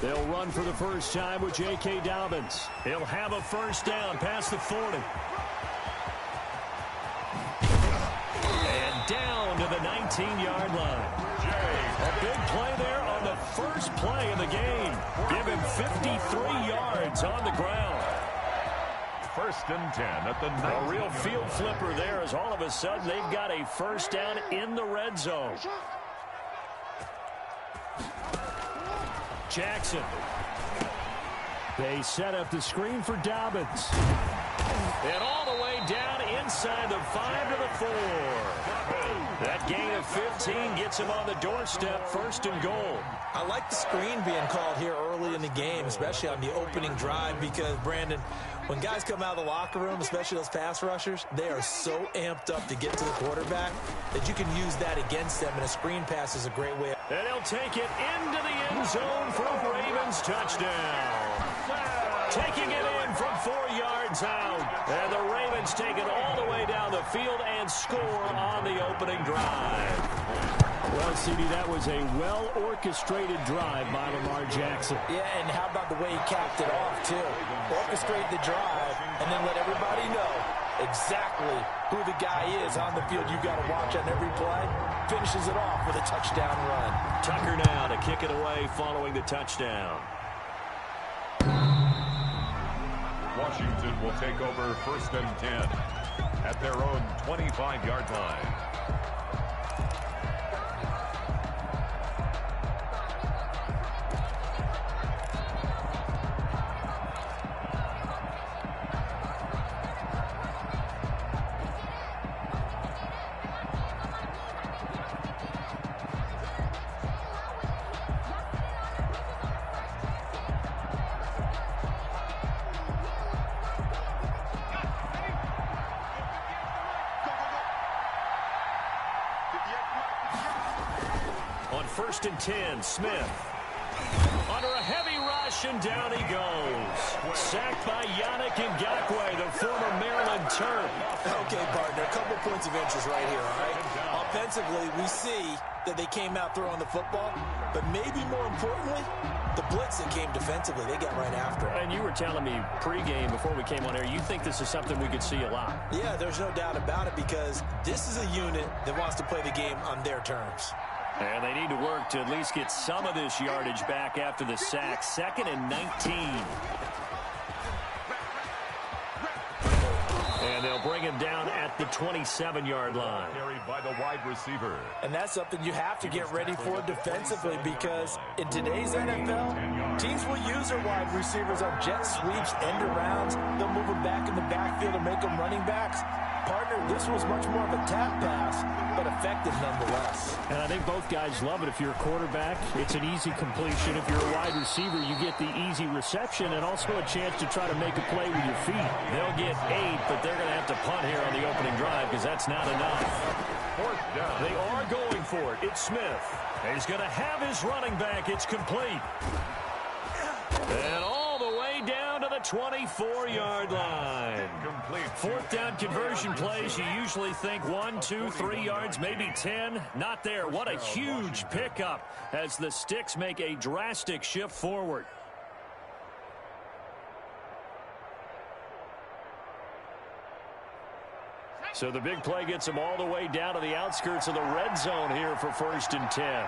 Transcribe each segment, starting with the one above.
They'll run for the first time with J.K. Dobbins. He'll have a first down past the 40. And down to the 19-yard line. A big play there on the first play of the game. Give him 53 yards on the ground. First and 10 at the 9. A real field flipper there as all of a sudden they've got a first down in the red zone. Jackson. They set up the screen for Dobbins. And all the way down inside the 5 to the 4. That gain of 15 gets him on the doorstep, first and goal. I like the screen being called here early in the game, especially on the opening drive, because, Brandon, when guys come out of the locker room, especially those pass rushers, they are so amped up to get to the quarterback that you can use that against them, and a screen pass is a great way. And he'll take it into the end zone for a Ravens touchdown. Taking it in from 4 yards out. And the Ravens take it all the way down the field and score on the opening drive. Well, CD, that was a well-orchestrated drive by Lamar Jackson. Yeah, and how about the way he capped it off, too? Orchestrate the drive and then let everybody know exactly who the guy is on the field you got to watch on every play. Finishes it off with a touchdown run. Tucker now to kick it away following the touchdown. Washington will take over first and 10 at their own 25-yard line. First and 10, Smith. Under a heavy rush, and down he goes. Sacked by Yannick Ngakoue, the former Maryland Terp. Okay, partner, a couple points of interest right here, all right? Offensively, we see that they came out throwing the football, but maybe more importantly, the blitz that came defensively, they got right after it. And you were telling me pregame before we came on air, you think this is something we could see a lot. Yeah, there's no doubt about it, because this is a unit that wants to play the game on their terms. And they need to work to at least get some of this yardage back after the sack. 2nd and 19. And they'll bring him down at the 27-yard line. Carried by the wide receiver. And that's something you have to get ready for defensively, because in today's NFL, teams will use their wide receivers on jet sweeps, end arounds. They'll move them back in the backfield and make them running backs. Partner, this was much more of a tap pass, but effective nonetheless. And I think both guys love it. If you're a quarterback, it's an easy completion. If you're a wide receiver, you get the easy reception and also a chance to try to make a play with your feet. They'll get 8, but they're going to have to punt here on the opening drive because that's not enough. Fourth down. They are going for it. It's Smith. He's going to have his running back. It's complete. And all the way down to the 24-yard line. Complete. Fourth down conversion plays, you usually think 1, 2, 3 yards, maybe 10. Not there. What a huge pickup as the Sticks make a drastic shift forward. So the big play gets them all the way down to the outskirts of the red zone here for 1st and 10.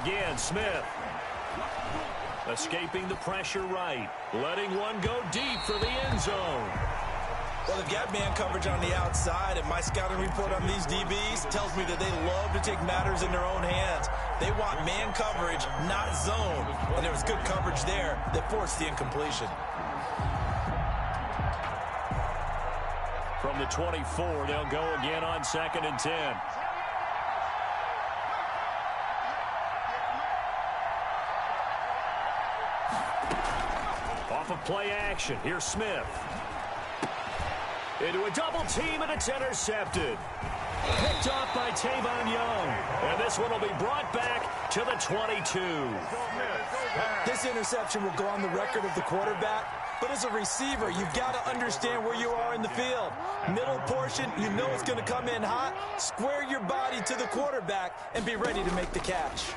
Again, Smith. Escaping the pressure right. Letting one go deep for the end zone. Well, they've got man coverage on the outside, and my scouting report on these DBs tells me that they love to take matters in their own hands. They want man coverage, not zone. And there was good coverage there that forced the incompletion. From the 24, they'll go again on 2nd and 10. Off of play action, here's Smith. Into a double team, and it's intercepted. Picked off by Tavon Young. And this one will be brought back to the 22. This interception will go on the record of the quarterback But as a receiver, you've got to understand where you are in the field. Middle portion, you know it's going to come in hot. Square your body to the quarterback and be ready to make the catch.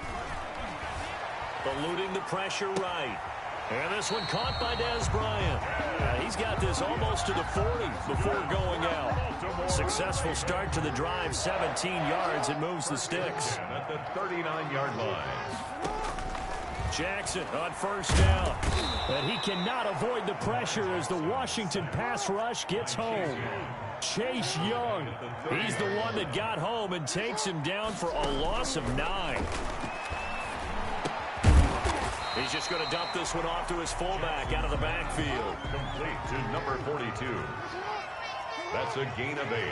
Eluding the pressure right. And this one caught by Dez Bryant. He's got this almost to the 40 before going out. Successful start to the drive, 17 yards. It moves the sticks. At the 39-yard line. Jackson on first down. And he cannot avoid the pressure as the Washington pass rush gets home. Chase Young, he's the one that got home and takes him down for a loss of 9. He's just going to dump this one off to his fullback out of the backfield. Complete to number 42. That's a gain of 8.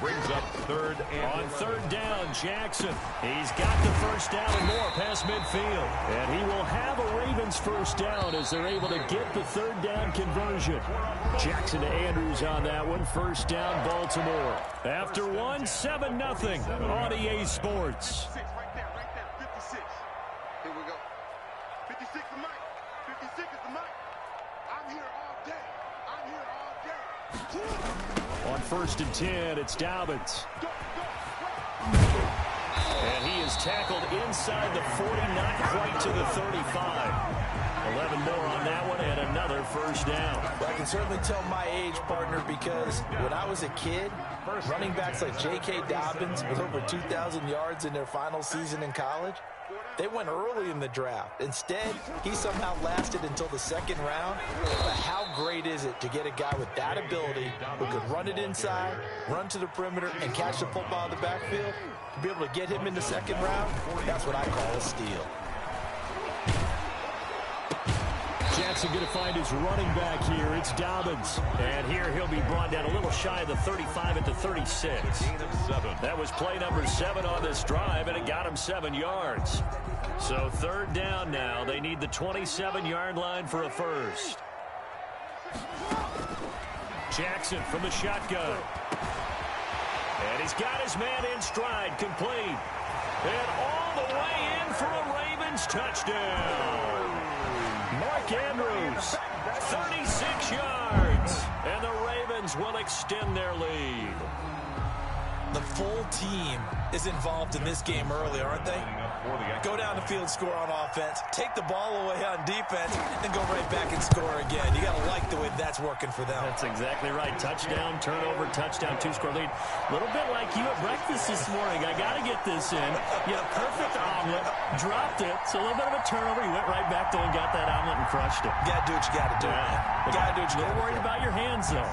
Brings up third and... On third down, Jackson. He's got the first down and more past midfield. And he will have a Ravens first down as they're able to get the third down conversion. Jackson to Andrews on that one. First down, Baltimore. After one, 7-0 on EA Sports. On first and 10, it's Dobbins. And he is tackled inside the 40, not quite to the 35. 11 more on that one and another first down. Well, I can certainly tell my age, partner, because when I was a kid, running backs like J.K. Dobbins with over 2,000 yards in their final season in college, they went early in the draft. Instead, he somehow lasted until the second round. But how great is it to get a guy with that ability who could run it inside, run to the perimeter, and catch the football in the backfield? To be able to get him in the second round, that's what I call a steal. Jackson going to find his running back here. It's Dobbins. And here he'll be brought down a little shy of the 35 at the 36. That was play number 7 on this drive, and it got him 7 yards. So third down now. They need the 27-yard line for a first. Jackson from the shotgun. And he's got his man in stride, complete. And all the way in for a Ravens touchdown. Mark Andrews, 36 yards, and the Ravens will extend their lead. The full team is involved in this game early, aren't they? Go down the field, score on offense, take the ball away on defense, and go right back and score again. You got to like the way that's working for them. That's exactly right. Touchdown, turnover, touchdown, 2-score lead. A little bit like you at breakfast this morning. I got to get this in. You had a perfect omelet, dropped it, so a little bit of a turnover. You went right back there and got that omelet and crushed it. You got to do what you got to do. You got to do what you got to do. Don't worry about your hands, though.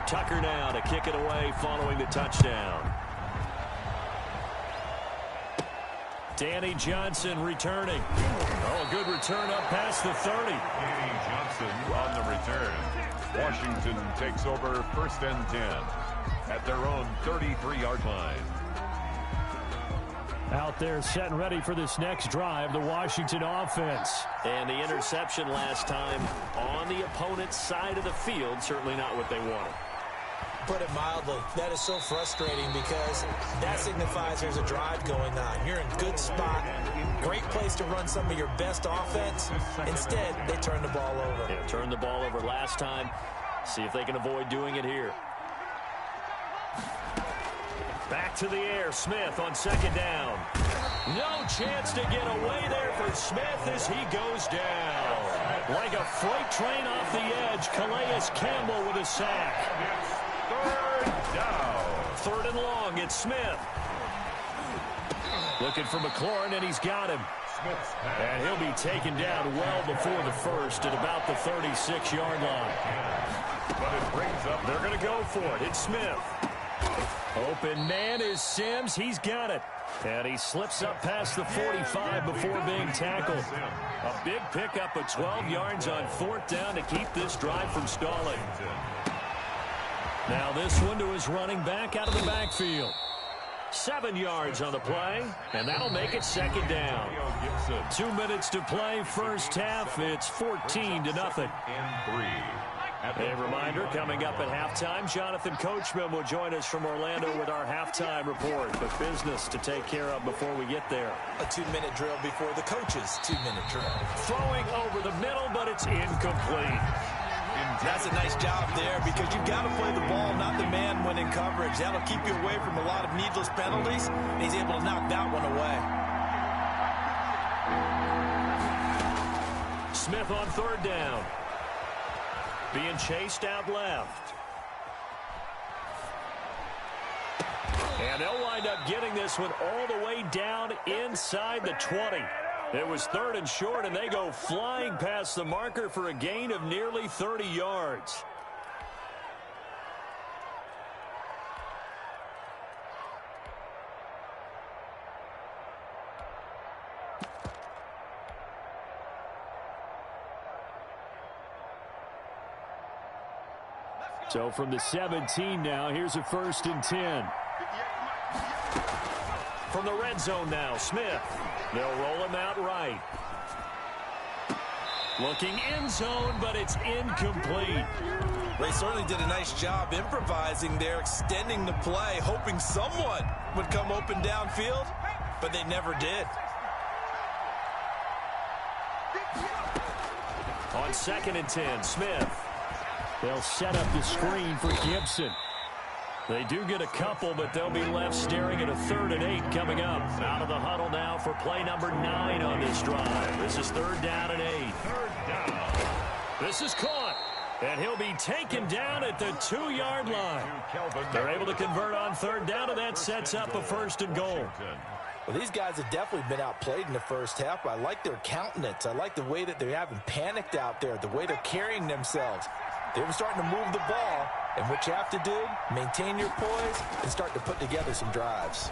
Tucker now to kick it away following the touchdown. Danny Johnson returning. Oh, a good return up past the 30. Danny Johnson on the return. Washington takes over first and 10 at their own 33-yard line. Out there set and ready for this next drive, the Washington offense. And the interception last time on the opponent's side of the field, certainly not what they wanted. Put it mildly, that is so frustrating because that signifies there's a drive going on. You're in good spot, great place to run some of your best offense. Instead, they turn the ball over. Yeah, turned the ball over last time. See if they can avoid doing it here. Back to the air, Smith on second down. No chance to get away there for Smith as he goes down. Like a freight train off the edge, Calais Campbell with a sack. Third down. Third and long, it's Smith. Looking for McLaurin, and he's got him. And he'll be taken down well before the first at about the 36-yard line. But it brings up... They're going to go for it. It's Smith. Open man is Sims. He's got it. And he slips up past the 45 before being tackled. A big pickup of 12 yards on fourth down to keep this drive from stalling. Now this one to his running back out of the backfield. 7 yards on the play, and that'll make it second down. 2 minutes to play first half. It's 14-0. And 3. A reminder, coming up at halftime, Jonathan Coachman will join us from Orlando with our halftime report. But business to take care of before we get there. A 2-minute drill before the coach's 2-minute drill. Throwing over the middle, but it's incomplete. That's a nice job there because you've got to play the ball, not the man when in coverage. That'll keep you away from a lot of needless penalties, and he's able to knock that one away. Smith on third down. Being chased out left. And they'll wind up getting this one all the way down inside the 20. It was third and short, and they go flying past the marker for a gain of nearly 30 yards. So from the 17 now, here's a 1st and 10. From the red zone now, Smith. They'll roll him out right. Looking end zone, but it's incomplete. They certainly did a nice job improvising there, extending the play, hoping someone would come open downfield, but they never did. On 2nd and 10, Smith. They'll set up the screen for Gibson. They do get a couple, but they'll be left staring at a 3rd and 8 coming up. Out of the huddle now for play number 9 on this drive. This is 3rd down and 8. 3rd down. This is caught, and he'll be taken down at the 2-yard line. They're able to convert on 3rd down, and that sets up a 1st and goal. Well, these guys have definitely been outplayed in the first half. I like their countenance. I like the way that they haven't panicked out there, the way they're carrying themselves. They were starting to move the ball, and what you have to do, maintain your poise and start to put together some drives.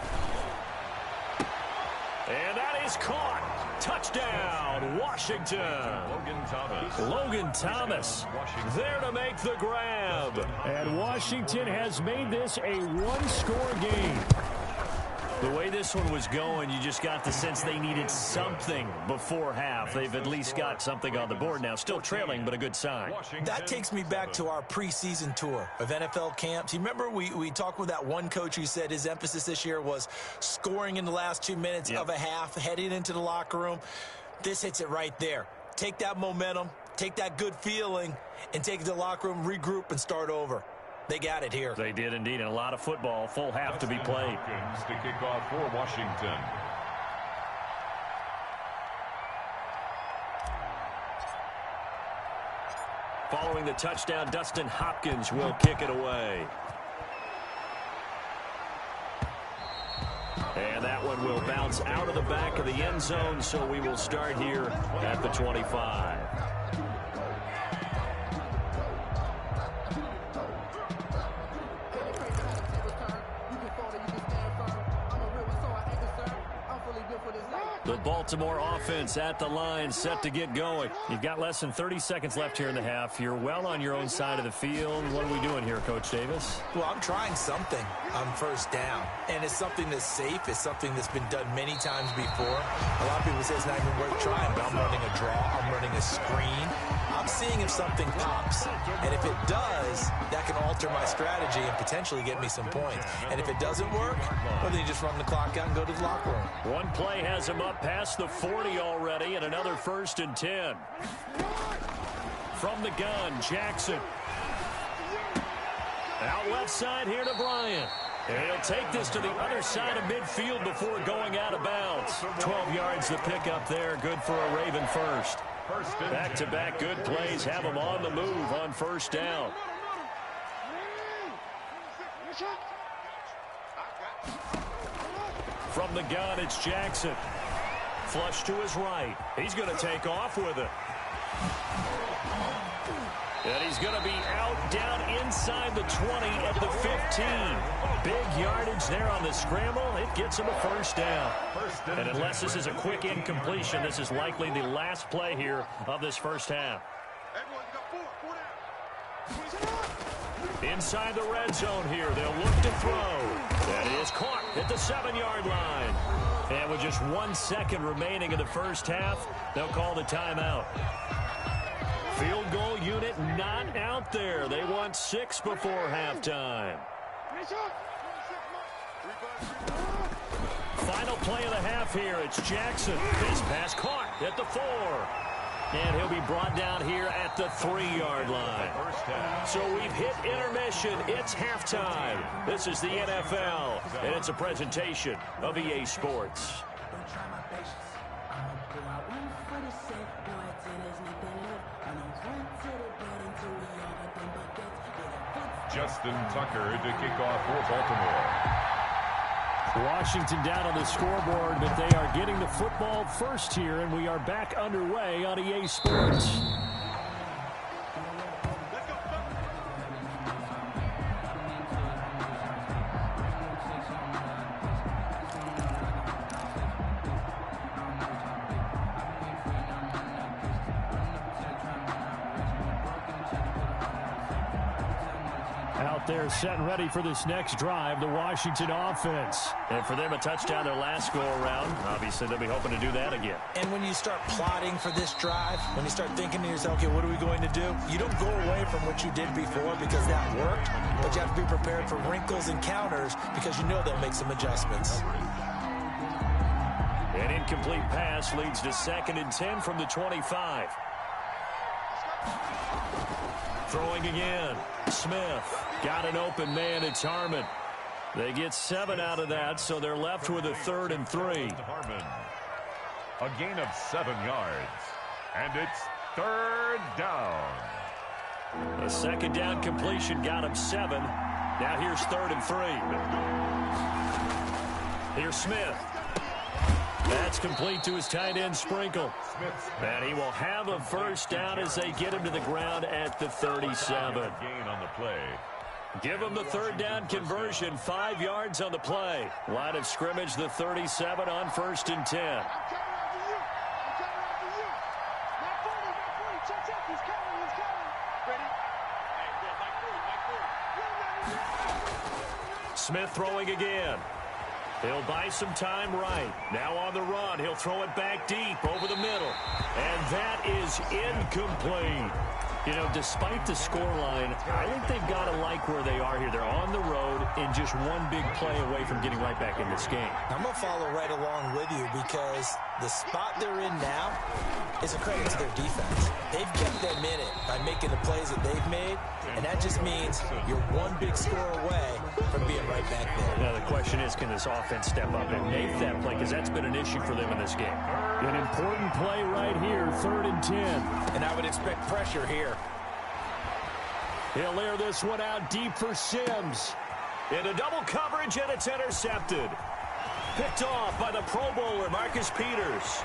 And that is caught. Touchdown, Washington. Logan Thomas there to make the grab. And Washington has made this a 1-score game. The way this one was going, you just got the sense they needed something before half. They've at least got something on the board now. Still trailing, but a good sign. That takes me back to our preseason tour of NFL camps. You remember we talked with that one coach who said his emphasis this year was scoring in the last 2 minutes of a half, heading into the locker room. This hits it right there. Take that momentum, take that good feeling, and take it to the locker room, regroup, and start over. They got it here. They did indeed, and a lot of football, full half to be played. To kick off for Washington. Following the touchdown, Dustin Hopkins will kick it away. And that one will bounce out of the back of the end zone, so we will start here at the 25. The Baltimore offense at the line, set to get going. You've got less than 30 seconds left here in the half. You're well on your own side of the field. What are we doing here, Coach Davis? Well, I'm trying something on 1st down, and it's something that's safe. It's something that's been done many times before. A lot of people say it's not even worth trying, but I'm running a draw. I'm running a screen. I'm seeing if something pops, and if it does, that can alter my strategy and potentially get me some points. And if it doesn't work, well, then you just run the clock out and go to the locker room. One play has him up past the 40 already, and another 1st and 10. From the gun, Jackson. Out left side here to Bryant. And he'll take this to the other side of midfield before going out of bounds. 12 yards to pick up there. Good for a Raven first. Back-to-back good plays have them on the move on 1st down. From the gun, it's Jackson. Flush to his right. He's going to take off with it. And he's going to be out down inside the 20 at the 15. Big yardage there on the scramble. It gets him a 1st down. And unless this is a quick incompletion, this is likely the last play here of this 1st half. Inside the red zone here, they'll look to throw. That is caught at the 7-yard line. And with just 1 second remaining in the 1st half, they'll call the timeout. Field goal unit not out there. They want 6 before halftime. Final play of the half here. It's Jackson. His pass caught at the 4. And he'll be brought down here at the 3-yard line. So we've hit intermission. It's halftime. This is the NFL, and it's a presentation of EA Sports. Justin Tucker to kick off for Baltimore. Washington down on the scoreboard, but they are getting the football first here, and we are back underway on EA Sports. They're set and ready for this next drive, the Washington offense. And for them, a touchdown their last go-around. Obviously, they'll be hoping to do that again. And when you start plotting for this drive, when you start thinking to yourself, okay, what are we going to do? You don't go away from what you did before because that worked, but you have to be prepared for wrinkles and counters because you know they'll make some adjustments. An incomplete pass leads to 2nd and 10 from the 25. Throwing again. Smith got an open man. It's Harmon. They get 7 out of that, so they're left with a 3rd and 3. Harmon. A gain of 7 yards. And it's 3rd down. A 2nd down completion got him 7. Now here's 3rd and 3. Here's Smith. That's complete to his tight end, Sprinkle. And he will have a first down as they get him to the ground at the 37. Gain on the play. Give him the 3rd down conversion, 5 yards on the play. Line of scrimmage, the 37 on 1st and 10. Smith throwing again. He'll buy some time right. Now on the run. He'll throw it back deep over the middle. And that is incomplete. You know, despite the scoreline, I think they've got to like where they are here. They're on the road and just one big play away from getting right back in this game. I'm going to follow right along with you because the spot they're in now is a credit to their defense. They've kept them in it by making the plays that they've made, and that just means you're one big score away from being right back there. Now the question is, can this offense step up and make that play? Because that's been an issue for them in this game. An important play right here, 3rd and 10. And I would expect pressure here. He'll air this one out deep for Sims. Into double coverage, and it's intercepted. Picked off by the Pro Bowler, Marcus Peters.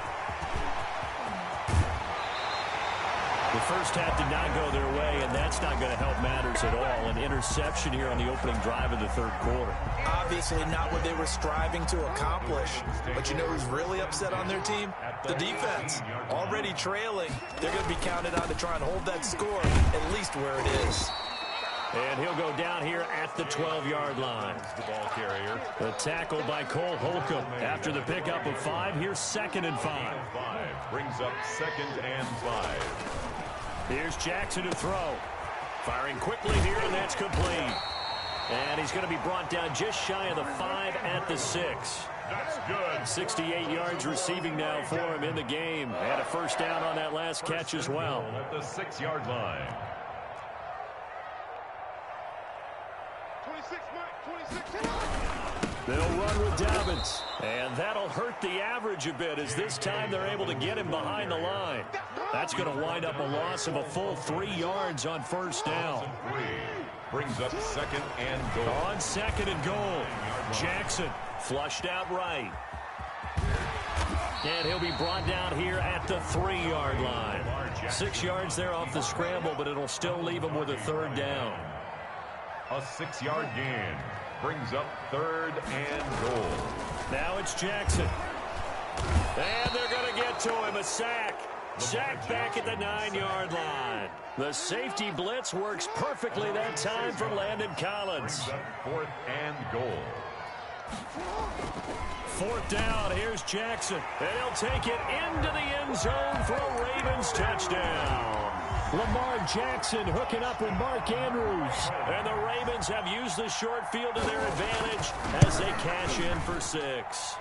The first half did not go their way, and that's not going to help matters at all. An interception here on the opening drive of the 3rd quarter. Obviously not what they were striving to accomplish. But you know who's really upset on their team? The defense. Already trailing. They're going to be counted on to try and hold that score at least where it is. And he'll go down here at the 12-yard line. The ball carrier. The tackle by Cole Holcomb. After the pickup of 5, here's 2nd and 5. Brings up 2nd and 5. Here's Jackson to throw. Firing quickly here, and that's complete. And he's going to be brought down just shy of the 5 at the 6. That's good. 68 yards receiving now for him in the game. And a first down on that last catch as well. At the 6-yard line. 26. They'll run with Dobbins. And that'll hurt the average a bit as this time they're able to get him behind the line. That's going to wind up a loss of a full 3 yards on first down. Brings up 2nd and goal. On 2nd and goal. Jackson flushed out right. And he'll be brought down here at the 3-yard line. 6 yards there off the scramble, but it'll still leave him with a 3rd down. A 6-yard gain. Brings up 3rd and goal. Now it's Jackson. And they're going to get to him. A sack. Sack back at the 9-yard line. The safety blitz works perfectly that time for Landon Collins. 4th and goal. Fourth down, here's Jackson. And he'll take it into the end zone for a Ravens touchdown. Lamar Jackson hooking up with Mark Andrews. And the Ravens have used the short field to their advantage as they cash in for 6.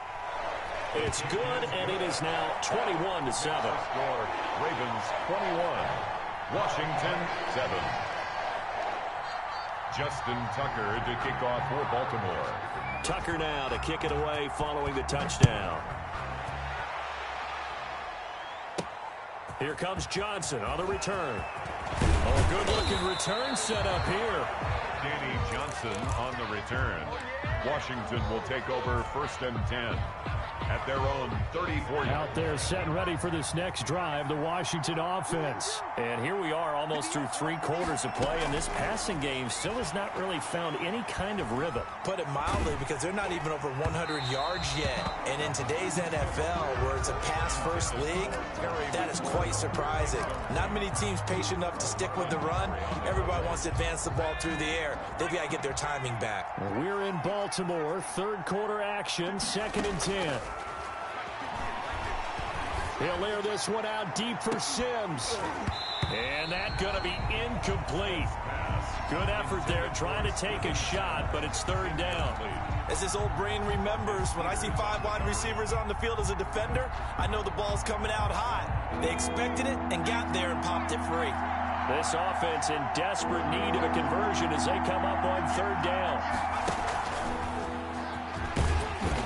It's good, and it is now 21-7. Score, Ravens 21, Washington 7. Justin Tucker to kick off for Baltimore. Tucker now to kick it away following the touchdown. Here comes Johnson on the return. Oh, good-looking return set up here. Danny Johnson on the return. Washington will take over 1st and 10 at their own 34. Out there set and ready for this next drive, the Washington offense. And here we are almost through 3 quarters of play, and this passing game still has not really found any kind of rhythm. Put it mildly, because they're not even over 100 yards yet. And in today's NFL, where it's a pass-first league, that is quite surprising. Not many teams patient enough to stick with the run. Everybody wants to advance the ball through the air. They've got to get their timing back. We're in Baltimore, 3rd quarter action, 2nd and 10. He'll air this one out deep for Sims. And that's going to be incomplete. Good effort there trying to take a shot, but it's 3rd down. As this old brain remembers, when I see 5 wide receivers on the field as a defender, I know the ball's coming out hot. They expected it and got there and popped it free. This offense in desperate need of a conversion as they come up on 3rd down.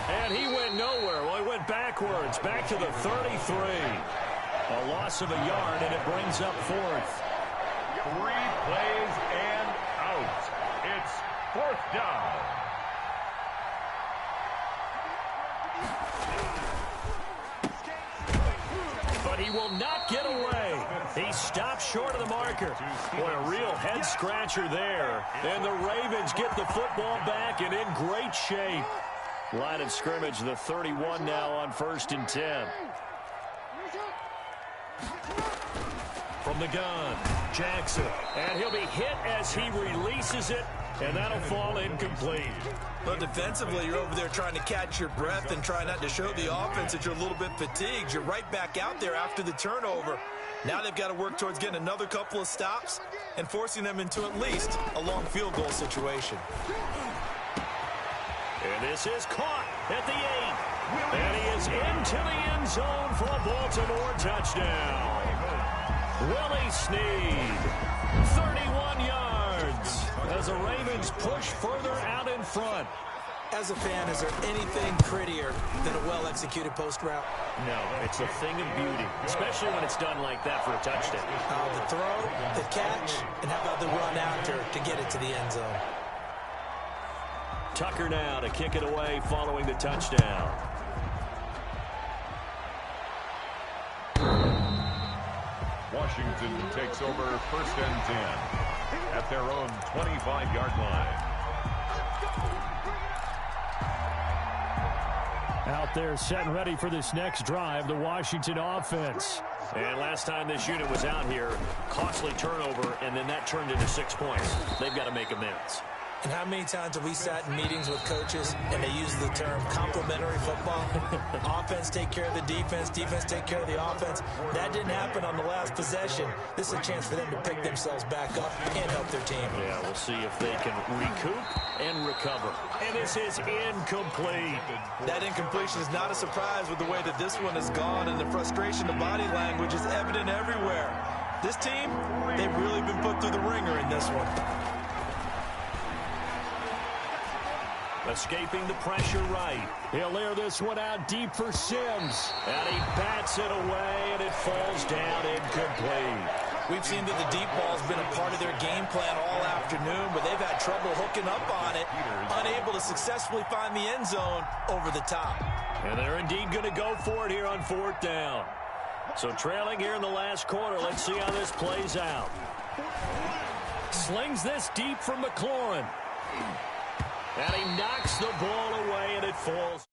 And he went nowhere. Well, he went backwards, back to the 33. A loss of a yard, and it brings up 4th. 3 plays and out. It's 4th down. But he will not get away. He stopped short of the marker. Boy, a real head-scratcher there. And the Ravens get the football back and in great shape. Line of scrimmage, the 31 now on 1st and 10. From the gun, Jackson. And he'll be hit as he releases it, and that'll fall incomplete. But defensively, you're over there trying to catch your breath and try not to show the offense that you're a little bit fatigued. You're right back out there after the turnover. Now they've got to work towards getting another couple of stops and forcing them into at least a long field goal situation. And this is caught at the 8. And he is into the end zone for a Baltimore touchdown. Willie Snead, 31 yards, as the Ravens push further out in front. As a fan, is there anything prettier than a well-executed post route? No, it's a thing of beauty, especially when it's done like that for a touchdown. The throw, the catch, and how about the run after to get it to the end zone? Tucker now to kick it away following the touchdown. Washington takes over 1st and 10 at their own 25-yard line. Out there set and ready for this next drive, the Washington offense. And last time this unit was out here, costly turnover, and then that turned into 6 points. They've got to make amends. And how many times have we sat in meetings with coaches and they use the term complementary football? Offense take care of the defense, defense take care of the offense. That didn't happen on the last possession. This is a chance for them to pick themselves back up and help their team. Yeah, we'll see if they can recoup and recover. And this is incomplete. That incompletion is not a surprise with the way that this one has gone, and the frustration, the body language is evident everywhere. This team, they've really been put through the ringer in this one. Escaping the pressure right. He'll air this one out deep for Sims. And he bats it away, and it falls down incomplete. We've seen that the deep ball's been a part of their game plan all afternoon, but they've had trouble hooking up on it, unable to successfully find the end zone over the top. And they're indeed going to go for it here on 4th down. So trailing here in the last quarter, let's see how this plays out. Slings this deep from McLaurin. And he knocks the ball away, and it falls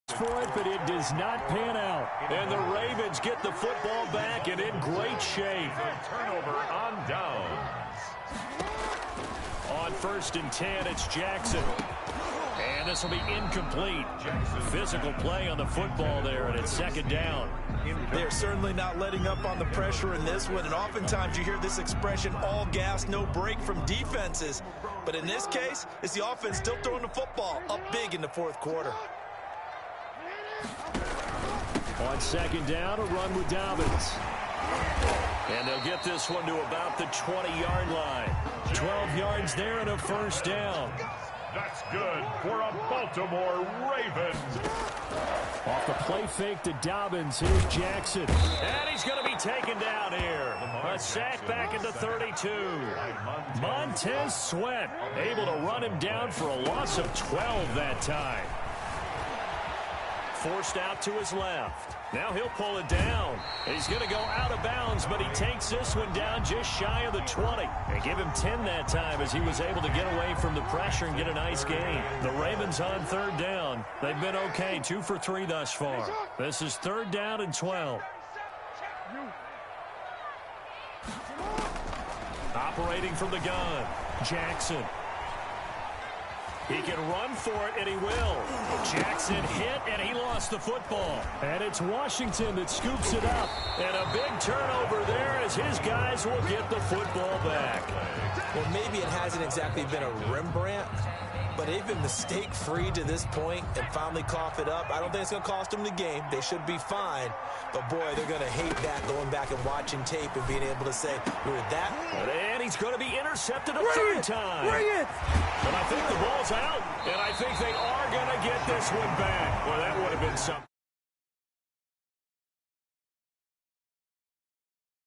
for it, but it does not pan out. And the Ravens get the football back and in great shape. Turnover on downs. On 1st and 10, it's Jackson. And this will be incomplete. Physical play on the football there, and it's second down. They're certainly not letting up on the pressure in this one, and oftentimes you hear this expression, all gas, no break from defenses. But in this case, it's the offense still throwing the football up big in the fourth quarter. On second down, a run with Dobbins. And they'll get this one to about the 20-yard line. 12 yards there and a first down. That's good for a Baltimore Ravens. Off the play fake to Dobbins, here's Jackson. And he's going to be taken down here. A sack back at the 32. Montez Sweat able to run him down for a loss of 12 that time. Forced out to his left. Now he'll pull it down. He's going to go out of bounds, but he takes this one down just shy of the 20. And give him 10 that time as he was able to get away from the pressure and get a nice gain. The Ravens on third down. They've been okay, 2 for 3 thus far. This is third down and 12. Operating from the gun, Jackson. He can run for it, and he will. Jackson hit, and he lost the football. And it's Washington that scoops it up. And a big turnover there as his guys will get the football back. Well, maybe it hasn't exactly been a Rembrandt, but they've been mistake-free to this point and finally cough it up. I don't think it's going to cost them the game. They should be fine. But, boy, they're going to hate that, going back and watching tape and being able to say, we're that. And he's going to be intercepted a third time. Bring it! But I think the ball's out, and I think they are going to get this one back. Well, that would have been something.